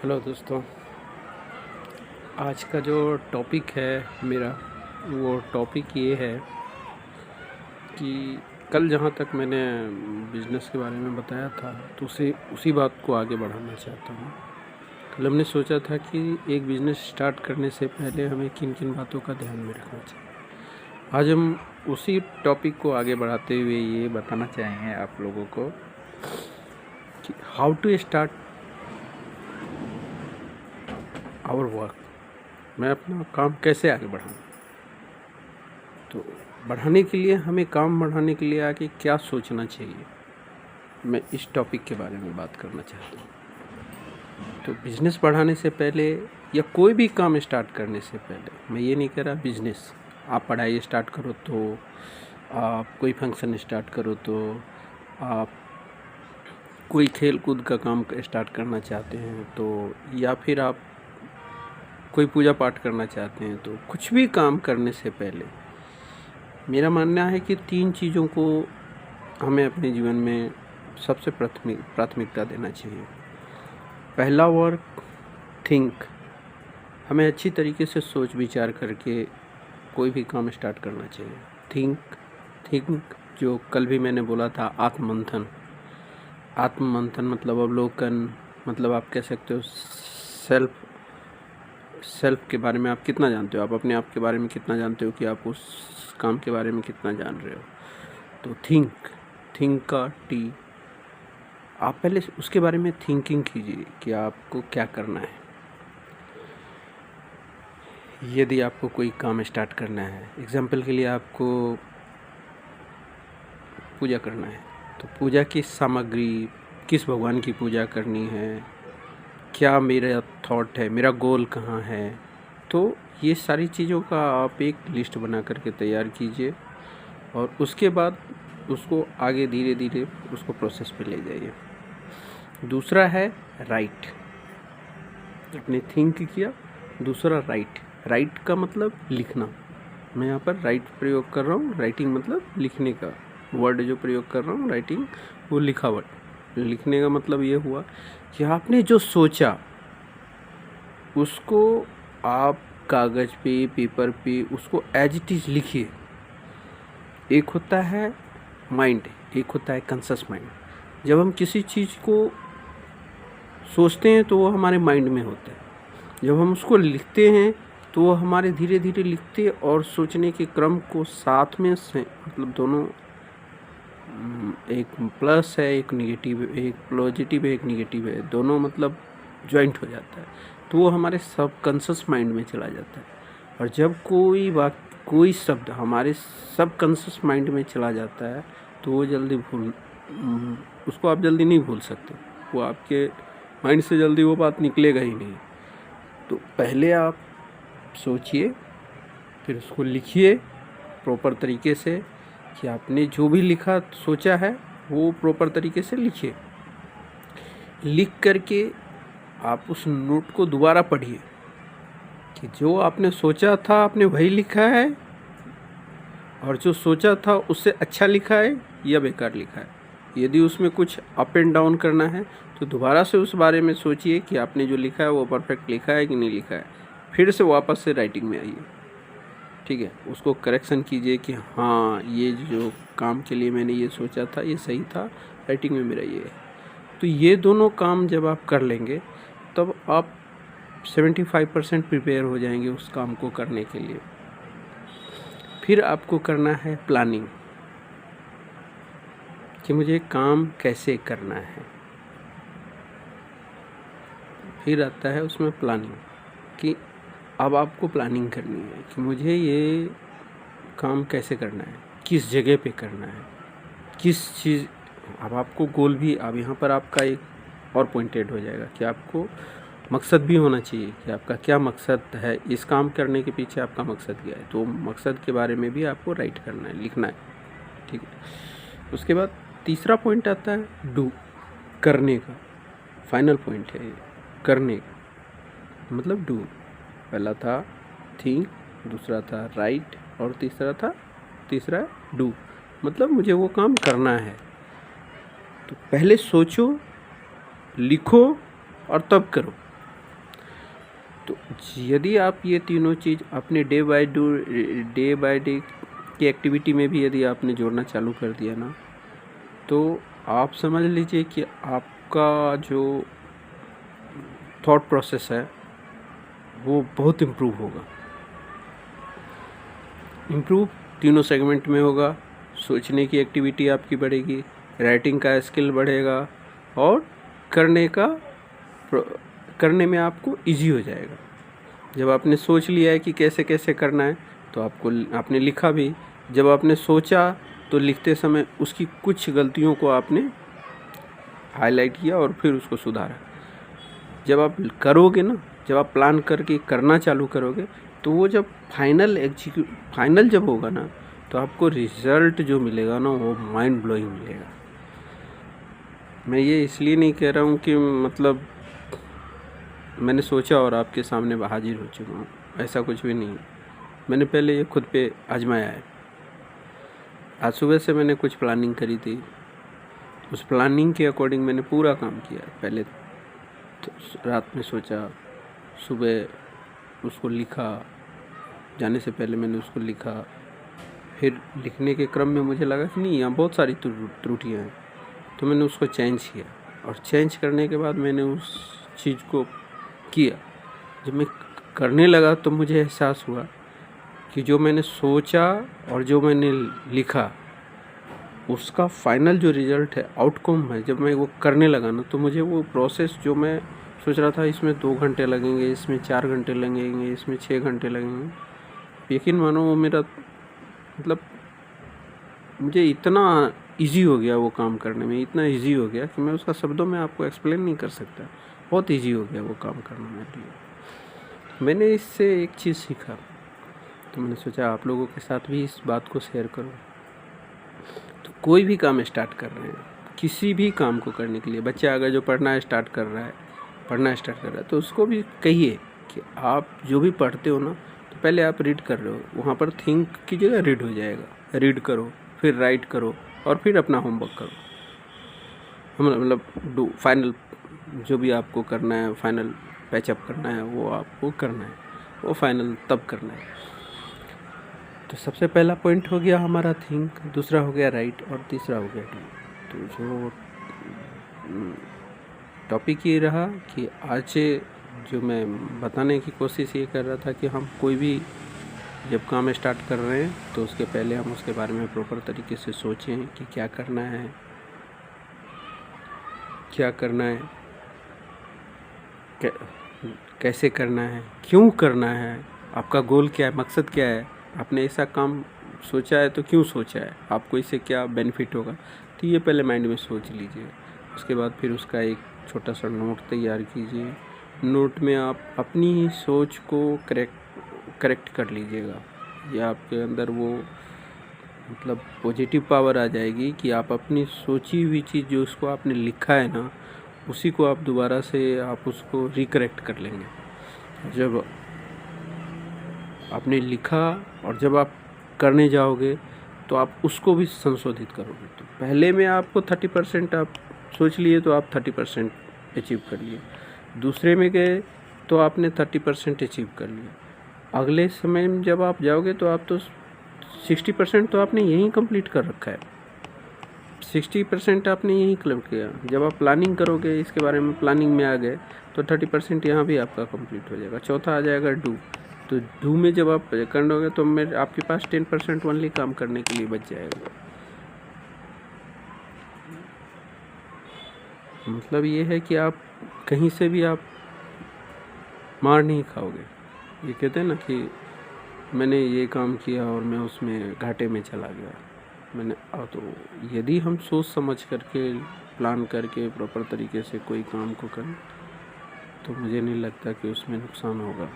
Hello दोस्तों। आज का जो टॉपिक है मेरा, वो टॉपिक ये है कि कल जहाँ तक मैंने बिज़नेस के बारे में बताया था तो उसी बात को आगे बढ़ाना चाहता हूँ। कल हमने सोचा था कि एक बिज़नेस स्टार्ट करने से पहले हमें किन किन बातों का ध्यान में रखना चाहिए। आज हम उसी टॉपिक को आगे बढ़ाते हुए ये बताना चाहेंगे आप लोगों को कि how to start our work. मैं अपना काम कैसे आगे बढ़ाऊँ। तो बढ़ाने के लिए हमें काम बढ़ाने के लिए आगे क्या सोचना चाहिए, मैं इस टॉपिक के बारे में बात करना चाहता हूँ। तो बिज़नेस बढ़ाने से पहले या कोई भी काम स्टार्ट करने से पहले, मैं ये नहीं कह रहा बिज़नेस आप पढ़ाई स्टार्ट करो तो, आप कोई फंक्शन स्टार्ट करो तो, आप कोई खेल कूद का काम स्टार्ट करना चाहते हैं तो, या फिर आप कोई पूजा पाठ करना चाहते हैं तो, कुछ भी काम करने से पहले मेरा मानना है कि 3 चीज़ों को हमें अपने जीवन में सबसे प्राथमिकता देना चाहिए। पहला वर्क थिंक। हमें अच्छी तरीके से सोच विचार करके कोई भी काम स्टार्ट करना चाहिए। थिंक जो कल भी मैंने बोला था, आत्ममंथन मतलब अवलोकन, मतलब आप कह सकते हो सेल्फ के बारे में आप कितना जानते हो, आप अपने आप के बारे में कितना जानते हो कि आप उस काम के बारे में कितना जान रहे हो। तो थिंक का टी, आप पहले उसके बारे में थिंकिंग कीजिए कि आपको क्या करना है। यदि आपको कोई काम स्टार्ट करना है, एग्जाम्पल के लिए आपको पूजा करना है, तो पूजा की सामग्री, किस भगवान की पूजा करनी है, क्या मेरा थॉट है, मेरा गोल कहाँ है। तो ये सारी चीज़ों का आप एक लिस्ट बना करके तैयार कीजिए और उसके बाद उसको आगे धीरे धीरे उसको प्रोसेस पे ले जाइए। दूसरा है राइट। आपने थिंक किया। दूसरा राइट का मतलब लिखना। मैं यहाँ पर राइट प्रयोग कर रहा हूँ। राइटिंग मतलब लिखने का वर्ड जो प्रयोग कर रहा हूँ, राइटिंग वो लिखावट। लिखने का मतलब ये हुआ कि आपने जो सोचा उसको आप कागज़ पे, पेपर पे उसको एज इट इज़ लिखिए। एक होता है माइंड, एक होता है कॉन्शस माइंड। जब हम किसी चीज़ को सोचते हैं तो वो हमारे माइंड में होता है, जब हम उसको लिखते हैं तो वो हमारे धीरे धीरे लिखते और सोचने के क्रम को साथ में से, मतलब दोनों, एक प्लस है एक निगेटिव, एक पॉजिटिव है एक निगेटिव है, दोनों मतलब ज्वाइंट हो जाता है तो वो हमारे सबकॉन्शियस माइंड में चला जाता है। और जब कोई शब्द हमारे सबकॉन्शियस माइंड में चला जाता है तो वो उसको आप जल्दी नहीं भूल सकते। वो आपके माइंड से जल्दी वो बात निकलेगा ही नहीं। तो पहले आप सोचिए, फिर उसको लिखिए प्रॉपर तरीके से कि आपने जो भी लिखा सोचा है वो प्रॉपर तरीके से लिखिए। लिख करके आप उस नोट को दोबारा पढ़िए कि जो आपने सोचा था आपने वही लिखा है, और जो सोचा था उससे अच्छा लिखा है या बेकार लिखा है। यदि उसमें कुछ अप एंड डाउन करना है तो दोबारा से उस बारे में सोचिए कि आपने जो लिखा है वो परफेक्ट लिखा है कि नहीं लिखा है। फिर से वापस से राइटिंग में आइए, ठीक है, उसको करेक्शन कीजिए कि हाँ ये जो काम के लिए मैंने ये सोचा था ये सही था, राइटिंग में मेरा ये है। तो ये दोनों काम जब आप कर लेंगे तब आप 75% प्रिपेयर हो जाएंगे उस काम को करने के लिए। फिर आपको करना है प्लानिंग कि मुझे काम कैसे करना है। फिर आता है उसमें प्लानिंग कि अब आपको प्लानिंग करनी है कि मुझे ये काम कैसे करना है, किस जगह पे करना है, किस चीज़। अब आपको गोल भी, अब यहाँ पर आपका एक और पॉइंट ऐड हो जाएगा कि आपको मकसद भी होना चाहिए कि आपका क्या मकसद है, इस काम करने के पीछे आपका मकसद क्या है। तो मकसद के बारे में भी आपको राइट करना है, लिखना है, ठीक है। उसके बाद तीसरा पॉइंट आता है डू, करने का। फाइनल पॉइंट है ये, करने का मतलब डू। पहला था थिंक, दूसरा था राइट और तीसरा डू, मतलब मुझे वो काम करना है। तो पहले सोचो, लिखो और तब करो। तो यदि आप ये तीनों चीज़ अपने डे बाय डे की एक्टिविटी में भी यदि आपने जोड़ना चालू कर दिया ना, तो आप समझ लीजिए कि आपका जो थॉट प्रोसेस है वो बहुत इम्प्रूव होगा। इम्प्रूव तीनों सेगमेंट में होगा। सोचने की एक्टिविटी आपकी बढ़ेगी, राइटिंग का स्किल बढ़ेगा और करने में आपको इजी हो जाएगा। जब आपने सोच लिया है कि कैसे कैसे करना है तो आपने लिखा भी। जब आपने सोचा तो लिखते समय उसकी कुछ गलतियों को आपने हाईलाइट किया और फिर उसको सुधारा। जब आप करोगे ना, जब आप प्लान करके करना चालू करोगे तो वो जब फाइनल जब होगा ना, तो आपको रिज़ल्ट जो मिलेगा ना वो माइंड ब्लोइंग मिलेगा। मैं ये इसलिए नहीं कह रहा हूँ कि मतलब मैंने सोचा और आपके सामने हाजिर हो चुका हूँ, ऐसा कुछ भी नहीं है। मैंने पहले ये खुद पे आजमाया है। आज सुबह से मैंने कुछ प्लानिंग करी थी, उस प्लानिंग के अकॉर्डिंग मैंने पूरा काम किया। पहले तो रात में सोचा, सुबह उसको लिखा, जाने से पहले मैंने उसको लिखा। फिर लिखने के क्रम में मुझे लगा कि नहीं, यहाँ बहुत सारी त्रुटियाँ हैं, तो मैंने उसको चेंज किया। और चेंज करने के बाद मैंने उस चीज़ को किया। जब मैं करने लगा तो मुझे एहसास हुआ कि जो मैंने सोचा और जो मैंने लिखा उसका फाइनल जो रिज़ल्ट है, आउटकम है, जब मैं वो करने लगा ना तो मुझे वो प्रोसेस जो मैं सोच रहा था इसमें 2 घंटे लगेंगे, इसमें 4 घंटे लगेंगे, इसमें 6 घंटे लगेंगे, यकीन मानो वो मेरा मतलब मुझे इतना इजी हो गया वो काम करने में, इतना इजी हो गया कि मैं उसका शब्दों में आपको एक्सप्लेन नहीं कर सकता। बहुत इजी हो गया वो काम करना मेरे लिए। मैंने इससे एक चीज़ सीखा, तो मैंने सोचा आप लोगों के साथ भी इस बात को शेयर करूं। तो कोई भी काम स्टार्ट कर रहे हैं, किसी भी काम को करने के लिए, बच्चा अगर जो पढ़ना स्टार्ट कर रहा है तो उसको भी कहिए कि आप जो भी पढ़ते हो ना, तो पहले आप रीड कर रहे हो, वहाँ पर थिंक की जगह रीड हो जाएगा। रीड करो, फिर राइट करो और फिर अपना होमवर्क करो। मतलब फाइनल जो भी आपको करना है, फाइनल पैचअप करना है, वो आपको करना है, वो फाइनल तब करना है। तो सबसे पहला पॉइंट हो गया हमारा थिंक, दूसरा हो गया राइट और तीसरा हो गया डू। तो जो टॉपिक ये रहा कि आज जो मैं बताने की कोशिश ये कर रहा था कि हम कोई भी जब काम स्टार्ट कर रहे हैं तो उसके पहले हम उसके बारे में प्रॉपर तरीके से सोचें कि क्या करना है, कैसे करना है, क्यों करना है, आपका गोल क्या है, मकसद क्या है, आपने ऐसा काम सोचा है तो क्यों सोचा है, आपको इससे क्या बेनिफिट होगा। तो ये पहले माइंड में सोच लीजिए। उसके बाद फिर उसका एक छोटा सा नोट तैयार कीजिए। नोट में आप अपनी सोच को करेक्ट कर लीजिएगा, या आपके अंदर वो मतलब पॉजिटिव पावर आ जाएगी कि आप अपनी सोची हुई चीज़ जो उसको आपने लिखा है ना, उसी को आप दोबारा से आप उसको रिकरेक्ट कर लेंगे। जब आपने लिखा और जब आप करने जाओगे तो आप उसको भी संशोधित करोगे। तो पहले में आपको 30% आप सोच लिए तो आप 30% अचीव कर लिए, दूसरे में गए तो आपने 30% अचीव कर लिया, अगले समय में जब आप जाओगे तो आप तो 60% तो आपने यहीं कंप्लीट कर रखा है, 60% आपने यहीं क्लब किया। जब आप प्लानिंग करोगे, इसके बारे में प्लानिंग में आ गए तो 30% यहाँ भी आपका कंप्लीट हो जाएगा। चौथा आ जाएगा डू। तो डू में जब आप करोगे तो आपके पास 10% ओनली काम करने के लिए बच जाएगा। मतलब ये है कि आप कहीं से भी आप मार नहीं खाओगे। ये कहते हैं ना कि मैंने ये काम किया और मैं उसमें घाटे में चला गया। तो यदि हम सोच समझ करके प्लान करके प्रॉपर तरीके से कोई काम को करें तो मुझे नहीं लगता कि उसमें नुकसान होगा।